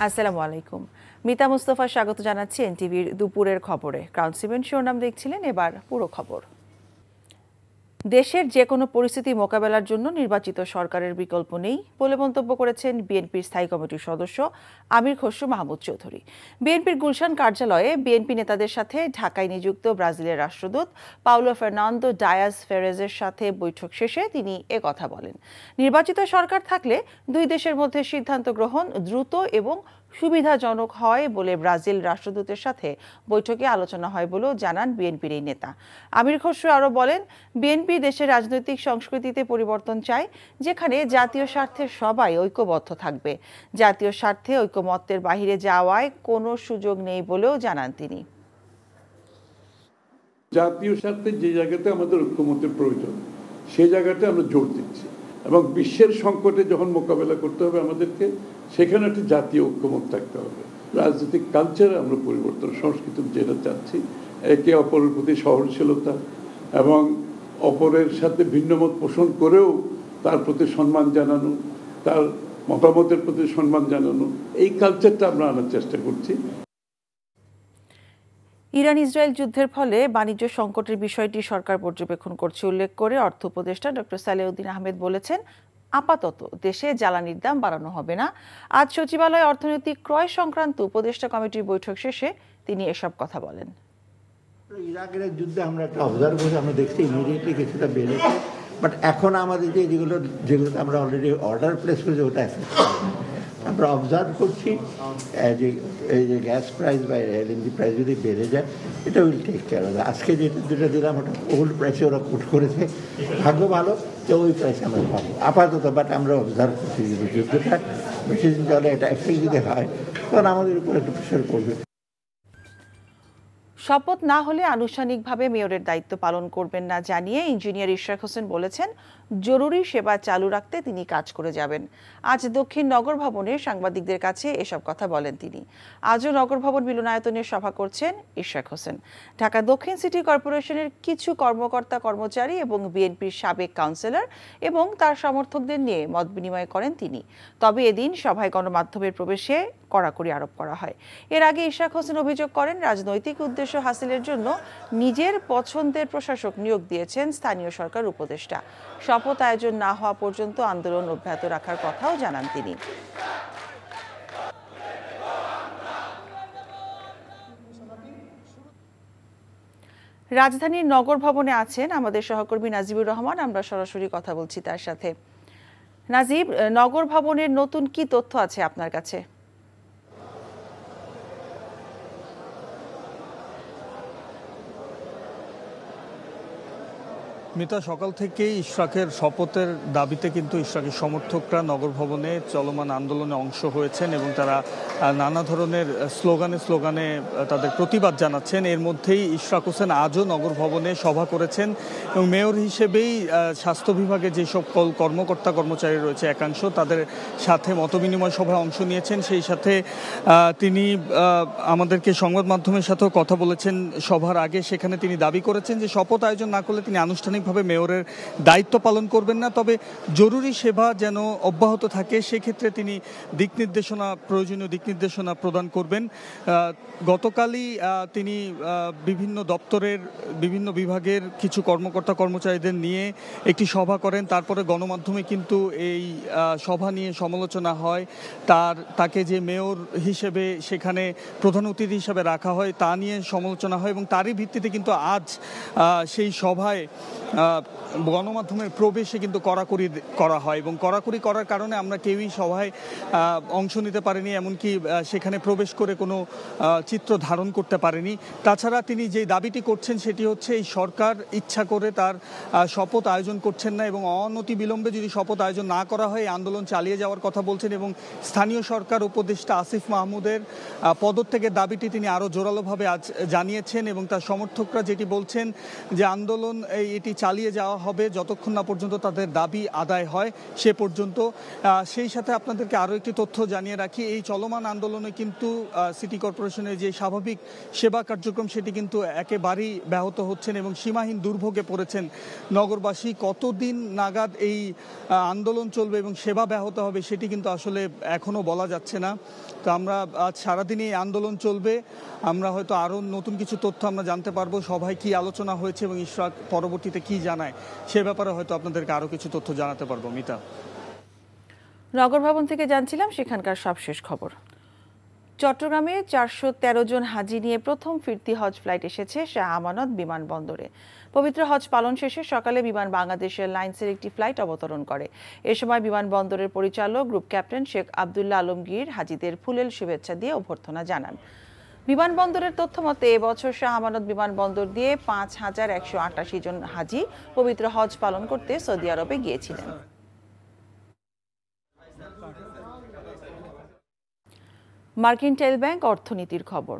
আসসালামু আলাইকুম। মিতা মুস্তফা স্বাগত জানাচ্ছি এনটিভির দুপুরের খবরে। ক্রাউন সিমেন্ট শিরোনাম দেখছিলেন, এবার পুরো খবর। দেশের যে কোনো পরিস্থিতি মোকাবেলার জন্য নির্বাচিত সরকারের বিকল্প নেই বলে মন্তব্য করেছেন বিএনপির স্থায়ী কমিটির সদস্য আমির খসরু মাহমুদ চৌধুরী। বিএনপির গুলশান কার্যালয়ে বিএনপি নেতাদের সাথে ঢাকায় নিযুক্ত ব্রাজিলের রাষ্ট্রদূত পাউলো ফার্নান্দো ডায়াস ফেরেজের সাথে বৈঠক শেষে তিনি একথা বলেন। নির্বাচিত সরকার থাকলে দুই দেশের মধ্যে সিদ্ধান্ত গ্রহণ দ্রুত এবং সুবিধাজনক হয় বলে ব্রাজিল রাষ্ট্রদূতের সাথে বৈঠকে আলোচনা হয় বলেও জানান বিএনপির এই নেতা। আমির খসরু আরও বলেন, বিএনপি দেশের রাজনৈতিক সংস্কৃতিতে পরিবর্তন চায়, যেখানে জাতীয় স্বার্থে সবাই ঐক্যবদ্ধ থাকবে। জাতীয় স্বার্থে ঐকমত্যের বাহিরে যাওয়ায় কোনো সুযোগ নেই বলেও জানান তিনি। জাতীয় স্বার্থে যে জায়গাতে আমাদের ঐক্যমত্যের প্রয়োজন সেই জায়গাতে আমরা জোর দিচ্ছি, এবং বিশ্বের সংকটে যখন মোকাবেলা করতে হবে আমাদেরকে, সেখানে একটি জাতীয় ঐক্যমত থাকতে হবে। রাজনৈতিক কালচারে আমরা পরিবর্তন, সংস্কৃতি যেটা চাচ্ছি, একে অপরের প্রতি সহনশীলতা এবং অপরের সাথে ভিন্নমত পোষণ করেও তার প্রতি সম্মান জানানো, তার মতামতের প্রতি সম্মান জানানো, এই কালচারটা আমরা আনার চেষ্টা করছি। ইরান ইসরায়েল যুদ্ধের ফলে বাণিজ্য সংকটের বিষয়টি সরকার পর্যবেক্ষণ করছে উল্লেখ করে অর্থ উপদেষ্টা ডক্টর সালেউদ্দিন আহমেদ বলেছেন, আপাতত দেশে জ্বালানির দাম বাড়ানো হবে না। আজ সচিবালয়ে অর্থনৈতিক ক্রয় সংক্রান্ত উপদেষ্টা কমিটির বৈঠক শেষে তিনি এসব কথা বলেন। ইরাকের যুদ্ধে আমরা একটা অবজার্ভ করে আমরা দেখছি ইমিডিয়েটলি কিছুটা বেড়েছে, বাট এখন আমাদের যেগুলো আমরা অলরেডি অর্ডার প্লেস করেছি ওটা আমরা অবজার্ভ করছি যে এই যে গ্যাস প্রাইস বা এলএনজি প্রাইস যদি বেড়ে যায়, এটা উইল টেক কেয়ার হবে। আজকে যেটা দিলাম ওটা ওল্ড প্রাইসে ওরা কোট করেছে, ভাগ্য ভালো যে ওই প্রাইসে আমরা পাবো আপাতত। বাট আমরা অবজার্ভ করছি যদি যুদ্ধটা বেশি দিন চলে, এটা এফেক্ট যদি হয় তখন আমাদের উপর একটু প্রেশার পড়বে। শপথ না হলে আনুষ্ঠানিকভাবে মেয়রের দায়িত্ব পালন করবেন না জানিয়ে ইঞ্জিনিয়ার ইশরাক হোসেন বলেছেন, জরুরি সেবা চালু রাখতে তিনি কাজ করে যাবেন। আজ দক্ষিণ নগর ভবনে সাংবাদিকদের কাছে এসব কথা বলেন তিনি। আজও নগর ভবন মিলনায়তনে সভা করছেন ইশরাক হোসেন। ঢাকা দক্ষিণ সিটি কর্পোরেশনের কিছু কর্মকর্তা কর্মচারী এবং বিএনপির সাবেক কাউন্সিলর এবং তার সমর্থকদের নিয়ে মত বিনিময় করেন তিনি। তবে এদিন সভায় গণমাধ্যমের প্রবেশে কড়াকড়ি আরোপ করা হয়। এর আগে ইশরাক হোসেন অভিযোগ করেন, রাজনৈতিক উদ্দেশ্য হাসিলের জন্য নিজের পছন্দের প্রশাসক নিয়োগ দিয়েছেন স্থানীয় সরকার উপদেষ্টা। শপথ আয়োজন না হওয়া পর্যন্ত আন্দোলন অব্যাহত রাখার কথাও জানান তিনি। রাজধানীর নগর ভবনে আছেন আমাদের সহকর্মী নাজিবুর রহমান। আমরা সরাসরি কথা বলছি তার সাথে। নাজিব, নগর ভবনের নতুন কি তথ্য আছে আপনার কাছে? মিতা, সকাল থেকেই ইশরাকের শপথের দাবিতে কিন্তু ইশরাকের সমর্থকরা নগর ভবনে চলমান আন্দোলনে অংশ হয়েছেন এবং তারা নানা ধরনের স্লোগানে তাদের প্রতিবাদ জানাচ্ছেন। এর মধ্যেই ইশরাক হোসেন আজও নগর ভবনে সভা করেছেন এবং মেয়র হিসেবেই স্বাস্থ্য বিভাগে যেসব কর্মকর্তা কর্মচারী রয়েছে একাংশ, তাদের সাথে মতবিনিময় সভায় অংশ নিয়েছেন। সেই সাথে তিনি আমাদেরকে সংবাদ মাধ্যমের সাথেও কথা বলেছেন সভার আগে। সেখানে তিনি দাবি করেছেন যে শপথ আয়োজন না করলে তিনি আনুষ্ঠানিকভাবে মেয়রের দায়িত্ব পালন করবেন না, তবে জরুরি সেবা যেন অব্যাহত থাকে সেক্ষেত্রে তিনি প্রয়োজনীয় দিক নির্দেশনা প্রদান করবেন। গতকালই তিনি বিভিন্ন দপ্তরের বিভিন্ন বিভাগের কিছু কর্মকর্তা কর্মচারীদের নিয়ে একটি সভা করেন। তারপরে গণমাধ্যমে কিন্তু এই সভা নিয়ে সমালোচনা হয়। তাকে যে মেয়র হিসেবে সেখানে প্রধান অতিথি হিসেবে রাখা হয় তা নিয়ে সমালোচনা হয় এবং তারই ভিত্তিতে কিন্তু আজ সেই সভায় গণমাধ্যমের প্রবেশে কিন্তু কড়াকড়ি করা হয় এবং কড়াকড়ি করার কারণে আমরা কেউই সভায় অংশ নিতে পারিনি, এমনকি সেখানে প্রবেশ করে কোনো চিত্র ধারণ করতে পারেনি। তাছাড়া তিনি যে দাবিটি করছেন সেটি হচ্ছে এই সরকার ইচ্ছা করে তার শপথ আয়োজন করছেন না এবং অনতিবিলম্বে যদি শপথ আয়োজন না করা হয় আন্দোলন চালিয়ে যাওয়ার কথা বলছেন এবং স্থানীয় সরকার উপদেষ্টা আসিফ মাহমুদের পদত্যাগের দাবিটি তিনি আরও জোরালোভাবে আজ জানিয়েছেন এবং তার সমর্থকরা যেটি বলছেন যে আন্দোলন এটি চালিয়ে যাওয়া হবে যতক্ষণ না পর্যন্ত তাদের দাবি আদায় হয় সে পর্যন্ত। সেই সাথে আপনাদেরকে আরও একটি তথ্য জানিয়ে রাখি, এই চলমান আন্দোলনে কিন্তু সিটি কর্পোরেশনের যে স্বাভাবিক সেবা কার্যক্রম সেটি কিন্তু একেবারেই ব্যাহত হচ্ছেন এবং সীমাহীন দুর্ভোগে পড়েছেন নগরবাসী। কতদিন নাগাদ এই আন্দোলন চলবে এবং সেবা ব্যাহত হবে সেটি কিন্তু আসলে এখনও বলা যাচ্ছে না। তো আমরা আজ সারাদিন এই আন্দোলন চলবে, আমরা হয়তো আরও নতুন কিছু তথ্য আমরা জানতে পারবো, সভায় কি আলোচনা হয়েছে এবং ইশরাক পরবর্তীতে কি জানায় সে ব্যাপারে হয়তো আপনাদেরকে আরও কিছু তথ্য জানাতে পারবো। মিতা, নগর ভবন থেকে জানছিলাম সেখানকার সবশেষ খবর। চট্টগ্রামে 413 জন হাজি নিয়ে প্রথম ফিরতি হজ ফ্লাইট এসেছে শাহ আমানত বিমানবন্দরে। পবিত্র হজ পালন শেষে সকালে বিমান বাংলাদেশ এয়ারলাইন্সের একটি ফ্লাইট অবতরণ করে। এ সময় বিমানবন্দরের পরিচালক গ্রুপ ক্যাপ্টেন শেখ আবদুল্লাহ আলমগীর হাজিদের ফুলেল শুভেচ্ছা দিয়ে অভ্যর্থনা জানান। বিমানবন্দরের তথ্য মতে এবছর শাহ আমানত বিমানবন্দর দিয়ে 5188 জন হাজি পবিত্র হজ পালন করতে সৌদি আরবে গিয়েছিলেন। মার্কিন টেল ব্যাংক অর্থনীতির খবর।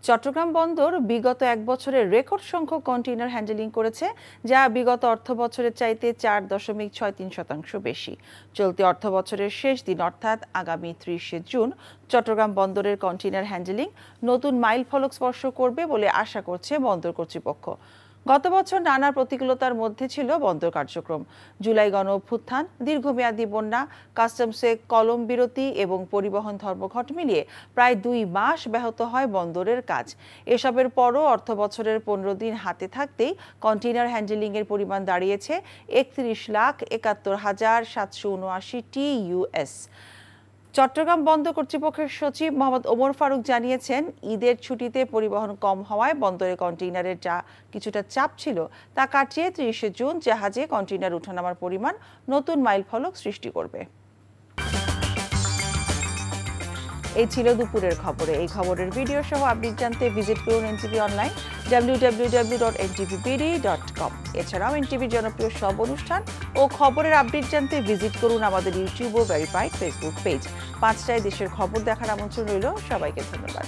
চট্টগ্রাম বন্দর বিগত এক বছরের রেকর্ড সংখ্যক কন্টেইনার হ্যান্ডেলিং করেছে, যা বিগত অর্থ বছরের চাইতে 4.63% বেশি। চলতি অর্থ বছরের শেষ দিন অর্থাৎ আগামী 30 জুন চট্টগ্রাম বন্দরের কন্টেইনার হ্যান্ডেলিং নতুন মাইল ফলক স্পর্শ করবে বলে আশা করছে বন্দর কর্তৃপক্ষ। গত বছর নানা প্রতিকূলতার মধ্যে ছিল বন্দর কার্যক্রম। জুলাই গণ অভ্যুত্থান, দীর্ঘমেয়াদী বন্যা, কাস্টমসে কলম বিরতি এবং পরিবহন ধর্মঘট মিলিয়ে প্রায় 2 মাস ব্যাহত হয় বন্দরের কাজ। এসবের পরও অর্থ বছরের 15 দিন হাতে থাকতেই কন্টেইনার হ্যান্ডেলিংয়ের পরিমাণ দাঁড়িয়েছে 31,71,779 TEUs। চট্টগ্রাম বন্দর কর্তৃপক্ষের সচিব মোহাম্মদ ওমর ফারুক জানিয়েছেন, ঈদের ছুটিতে পরিবহন কম হওয়ায় বন্দরে কন্টেইনারের যা কিছুটা চাপ ছিল তা কাটিয়ে 30 জুন জাহাজে কন্টেইনার ওঠানামার পরিমাণ নতুন মাইল ফলক সৃষ্টি করবে। এই ছিল দুপুরের খবরে। এই খবরের ভিডিও সহ আপডেট জানতে ভিজিট করুন এনটিভি অনলাইন www.ntvbd.com। এছাড়াও এনটিভির জনপ্রিয় সব অনুষ্ঠান ও খবরের আপডেট জানতে ভিজিট করুন আমাদের ইউটিউব ও ভেরিফাইড ফেসবুক পেজ। 5টায় দেশের খবর দেখার আমন্ত্রণ রইল। সবাইকে ধন্যবাদ।